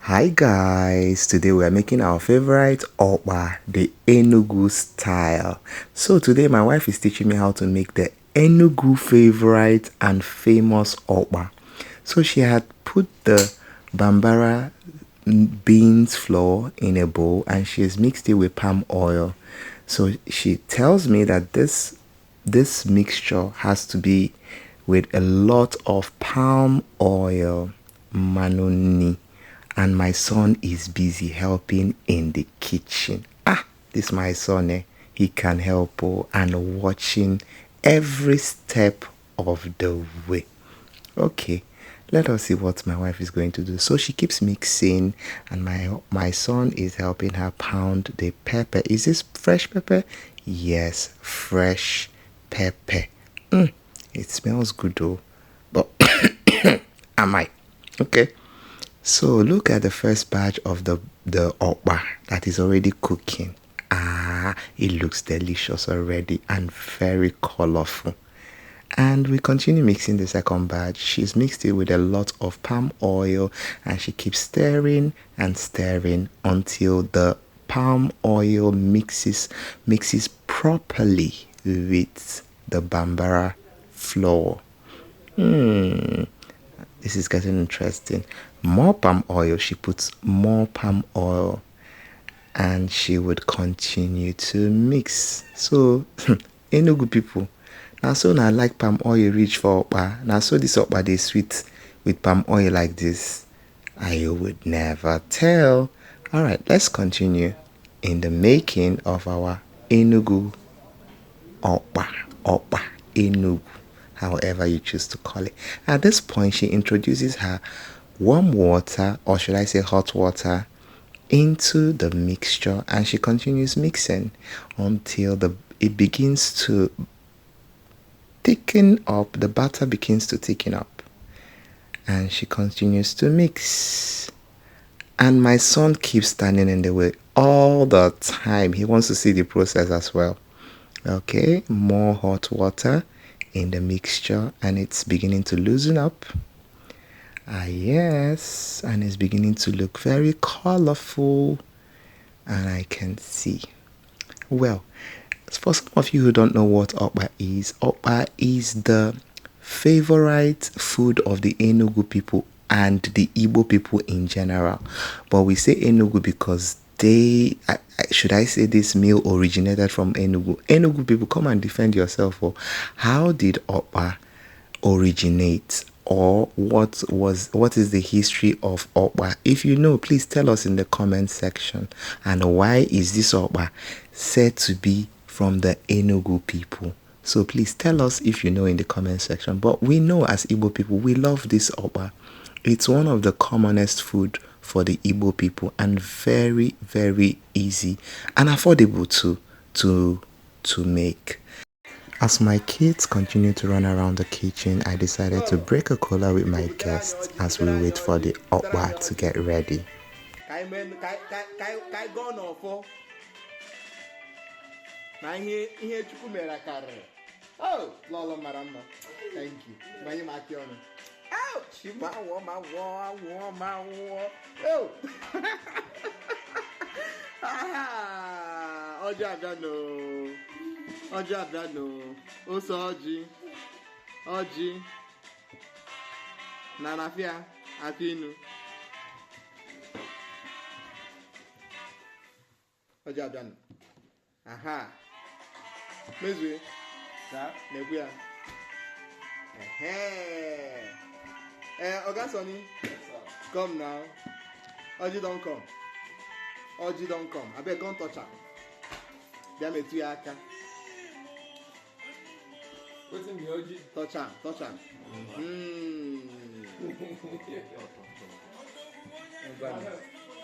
Hi guys, today we are making our favorite Okpa, the Enugu style. So today my wife is teaching me how to make the Enugu favorite and famous Okpa. So she had put the Bambara beans flour in a bowl and she has mixed it with palm oil. So she tells me that this mixture has to be with a lot of palm oil, manoni, and my son is busy helping in the kitchen. This my son, he can help and watching every step of the way. Okay, let us see what my wife is going to do. So she keeps mixing, and my son is helping her pound the pepper. Is this fresh pepper? Yes, fresh pepper. It smells good though, but I might. Okay. So look at the first batch of the okpa that is already cooking. It looks delicious already and very colorful. And we continue mixing the second batch. She's mixed it with a lot of palm oil and she keeps stirring and stirring until the palm oil mixes properly with the bambara flour. This is getting interesting. More palm oil. She puts more palm oil and she would continue to mix. So, Enugu people, now so now like palm oil reach for okpa. Now so this okpa they sweet with palm oil like this. I would never tell. All right, let's continue in the making of our Enugu Okpa Enugu, however you choose to call it. At this point, she introduces her warm water, or should I say hot water, into the mixture, and she continues mixing until it begins to thicken up. The batter begins to thicken up, and she continues to mix. And my son keeps standing in the way all the time. He wants to see the process as well. Okay, more hot water in the mixture and it's beginning to loosen up. Yes, and it's beginning to look very colorful and I can see. Well, for some of you who don't know what okpa is the favorite food of the Enugu people and the Igbo people in general. But we say Enugu because should I say this meal originated from Enugu? Enugu people, come and defend yourself. Or how did okpa originate? Or what is the history of okpa? If you know, please tell us in the comment section. And why is this okpa said to be from the Enugu people? So please tell us if you know in the comment section. But we know as Igbo people, we love this okpa. It's one of the commonest food for the Igbo people and very, very easy and affordable to make. As my kids continue to run around the kitchen, I decided to break a cola with my guests as we wait for the okpa to get ready. Oh, Lolo marama. Thank you. Many makiona. Oh, chima woma woma. Oh. Oja abano. Oja abano. Oso oji. Nanafia atinu. Oja abano. Aha. Mezwe. Nebuya. Oga Sonny, come now. Oji don't come. I beg, don't touch her. Damn it, aka. What's in the Oji? Touch her.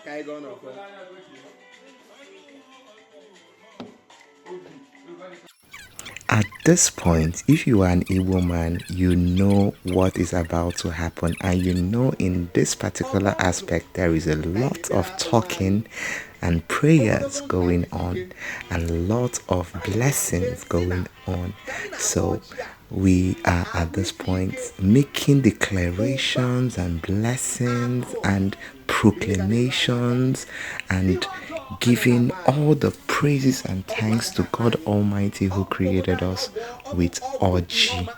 Kai go no. At this point, if you are an Igbo man, you know what is about to happen, and you know in this particular aspect there is a lot of talking and prayers going on and a lot of blessings going on. So we are at this point making declarations and blessings and proclamations and giving all the praises and thanks to God Almighty who created us with orgy.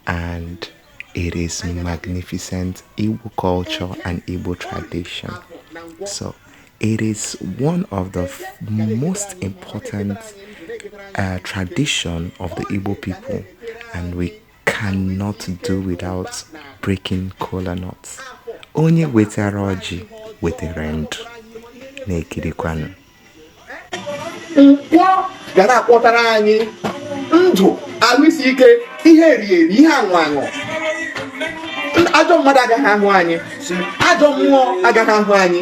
And it is magnificent Igbo culture and Igbo tradition. So it is one of the most important tradition of the Igbo people, and we cannot do without breaking kola nuts. Onye wetara ọjị wetara ndụ. Na-ekirikwanu. Nkwọ ga na-akpọtara anyị ndụ, alụsi ike, ihe erieri, ihe aṅụ aṅụ. Ajọ mmadụ agaghị ahụ anyị, ajọ mmụọ agaghị ahụ anyị.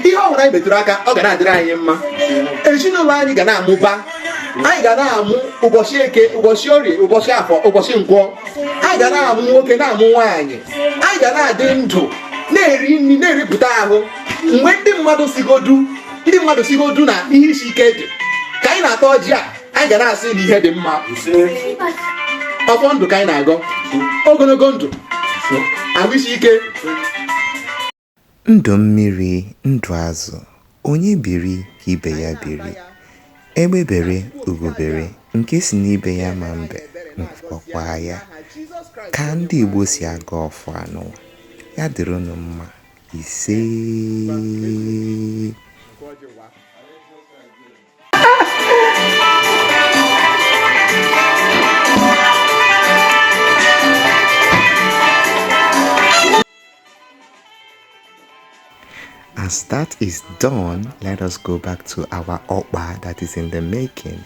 Ihe ọbụla anyị metụrụ aka, ọ ga na-adịrị anyị mma. Ezinụlọ anyị ga na-amụba. Anyị ga na-amụ ụbọchị eke, ụbọchị orie, ụbọchị afọ, ụbọchị nkwọ. Anyị ga na-amụ nwoke, na-amụ nwaanyị. Anyị ga na-adị ndụ, na-eri nri, na-eripụta ahụ. Mgbe ndị mmadụ sigodu na ihe isi ike dị, ka anyị na-ata ọjị a, anyị ga na-asị na ihe dị mma. Ọfọ ndụ ka anyị na-agọ, ogologo ndụ, ahụ isi ike. Ndụ mmiri, ndụ azụ, onye biri ka ibe ya biri. Egbe bere, ugo bere, nke si n'ibe ya ma mbe, nkwọkwa ya. Ka ndị Igbo si aga ọfọ anụ, ya dịrị unu mma. Ise. As that is done, let us go back to our okpa that is in the making.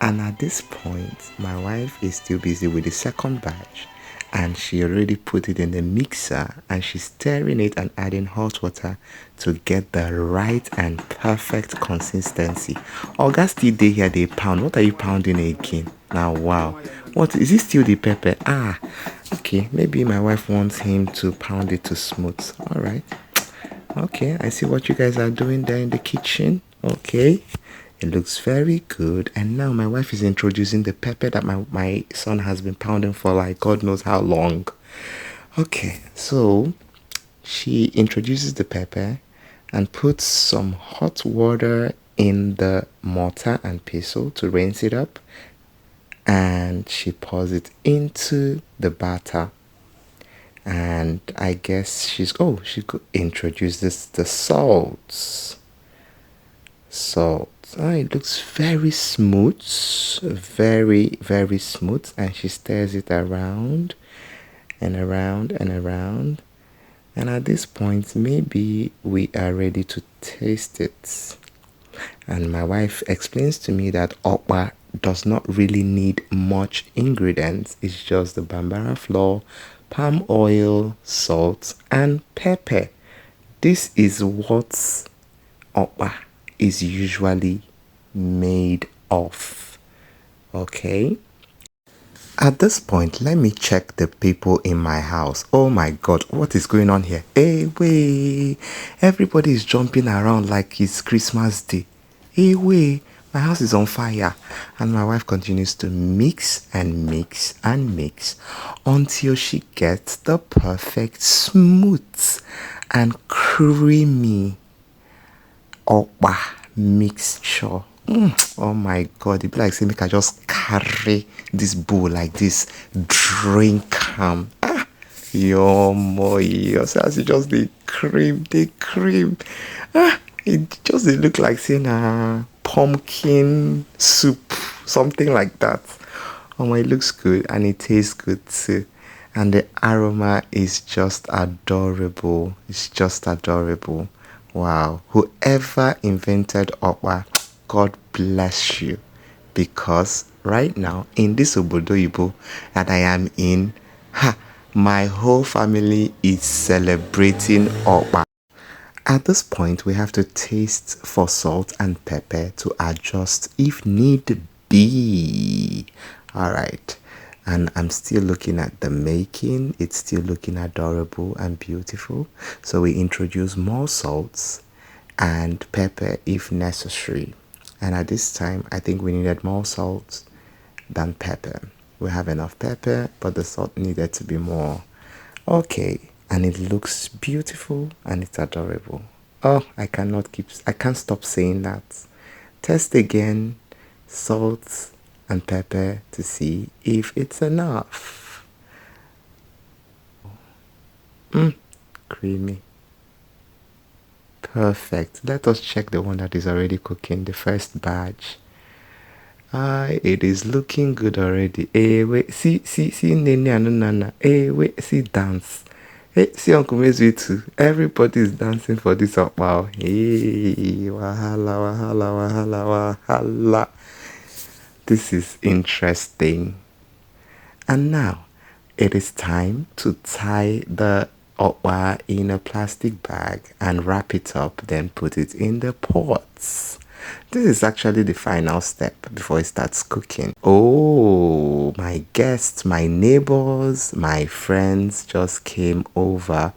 And at this point, my wife is still busy with the second batch, and she already put it in the mixer and she's stirring it and adding hot water to get the right and perfect consistency. Augusty day here they pound. What are you pounding again? Now wow. What is it, still the pepper? Ah, okay, maybe my wife wants him to pound it to smooth. All right. Okay, I see what you guys are doing there in the kitchen. Okay, it looks very good. And now my wife is introducing the pepper that my son has been pounding for like God knows how long. Okay, so she introduces the pepper and puts some hot water in the mortar and pestle to rinse it up, and she pours it into the batter. And I guess she could introduce the salts. It looks very smooth, very, very smooth. And she stirs it around and around and around. And at this point, maybe we are ready to taste it. And my wife explains to me that okpa does not really need much ingredients. It's just the bambara flour, palm oil, salt, and pepper. This is what okpa is usually made of. Okay. At this point, let me check the people in my house. Oh my God, what is going on here? Hey, wait. Everybody is jumping around like it's Christmas Day. Hey, wait. My house is on fire, and my wife continues to mix and mix and mix until she gets the perfect smooth and creamy okpa mixture. Oh my God, it be like say make I just carry this bowl like this, drink yo, so as it just the cream. It just they look like saying pumpkin soup, something like that. Oh my, it looks good and it tastes good too. And the aroma is just adorable. It's just adorable. Wow. Whoever invented okpa, God bless you. Because right now in this obodo that I am in, my whole family is celebrating okpa. At this point, we have to taste for salt and pepper to adjust if need be. All right. And I'm still looking at the making. It's still looking adorable and beautiful. So we introduce more salts and pepper if necessary. And at this time, I think we needed more salt than pepper. We have enough pepper, but the salt needed to be more. Okay, and it looks beautiful and it's adorable. Oh, I can't stop saying that. Test again, salt and pepper to see if it's enough. Creamy. Perfect. Let us check the one that is already cooking, the first batch. It is looking good already. Hey, wait, see, Nene and Nana. Hey, wait, see, dance. Hey, see, Uncle Mezu too. Everybody is dancing for this up. Wow. Hey, wahala. This is interesting. And now, it is time to tie the okpa in a plastic bag and wrap it up, then put it in the pots. This is actually the final step before it starts cooking. Oh, my guests, my neighbors, my friends just came over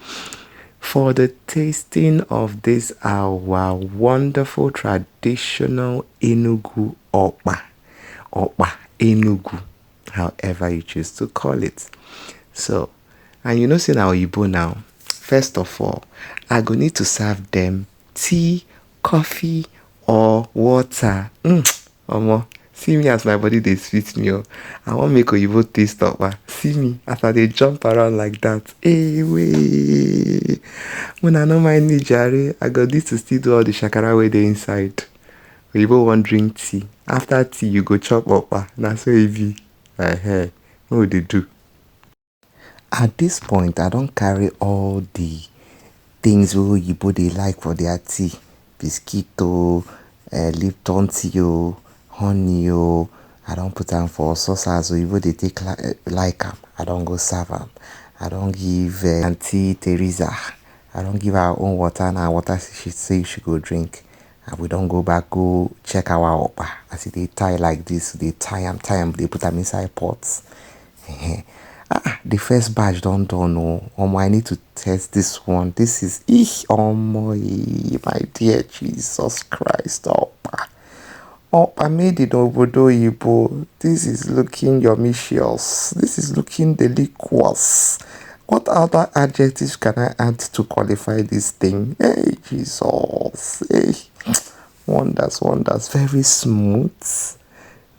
for the tasting of this our wonderful traditional Enugu okpa. Okpa Enugu, however you choose to call it. So, and you know, say now Oyibo now, first of all, I go need to serve them tea, coffee, or water. Omo, see me as my body dey sweet me. Oh. I wan make Oyibo taste okpa. See me as I dey jump around like that. Hey, wey. When I no mind me, jare, I go need to still do all the shakara wey dey inside. Oyibo wan drink tea. After tea, you go chop okpa. Na so e be. What would they do? At this point, I don't carry all the things wey Oyibo dey like for their tea. Biscuito, Lipton tea, honey. I don't put am for saucers. Oyibo dey take like am. I don't go serve am. I don't give Auntie Teresa. I don't give her own water. Na water she say she go drink. And we don't go back go check our okpa. As they tie like this, they tie am, they put them inside pots. The first batch don't done. I need to test this one. This is my dear Jesus Christ, okpa. Okpa made in obodo oyibo. This is looking yumicious. This is looking delicious. What other adjectives can I add to qualify this thing? Hey, Jesus. Hey. Wonders. Very smooth,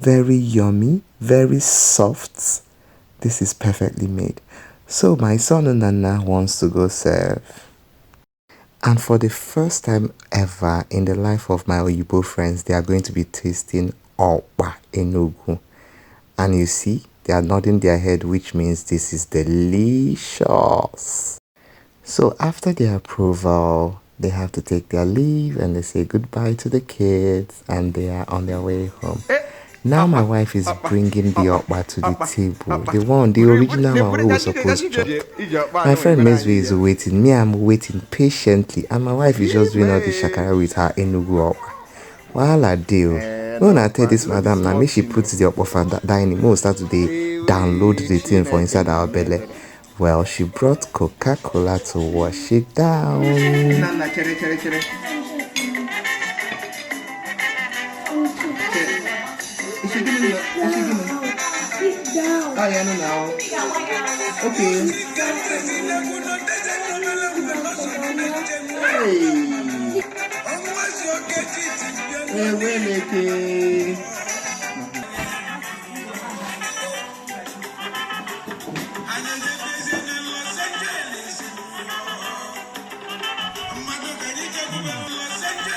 very yummy, very soft. This is perfectly made. So my son Nana wants to go serve. And for the first time ever in the life of my Oyibo friends, they are going to be tasting Okpa Enugu. And you see, they are nodding their head, which means this is delicious. So after their approval, they have to take their leave and they say goodbye to the kids and they are on their way home. Now my wife is bringing the okpa to the table. The original one we were supposed to chop. My friend Meswe is waiting. Me, I'm waiting patiently. And my wife is just doing all the shakara with her Enugu okpa. While I do, when I tell this madam, now me she puts the okpa for dining. We start to download the thing for inside our belly. Well, she brought Coca-Cola to wash it down. Okay. Hey.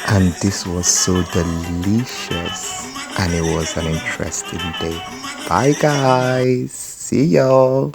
And this was so delicious and it was an interesting day. Bye guys. See y'all.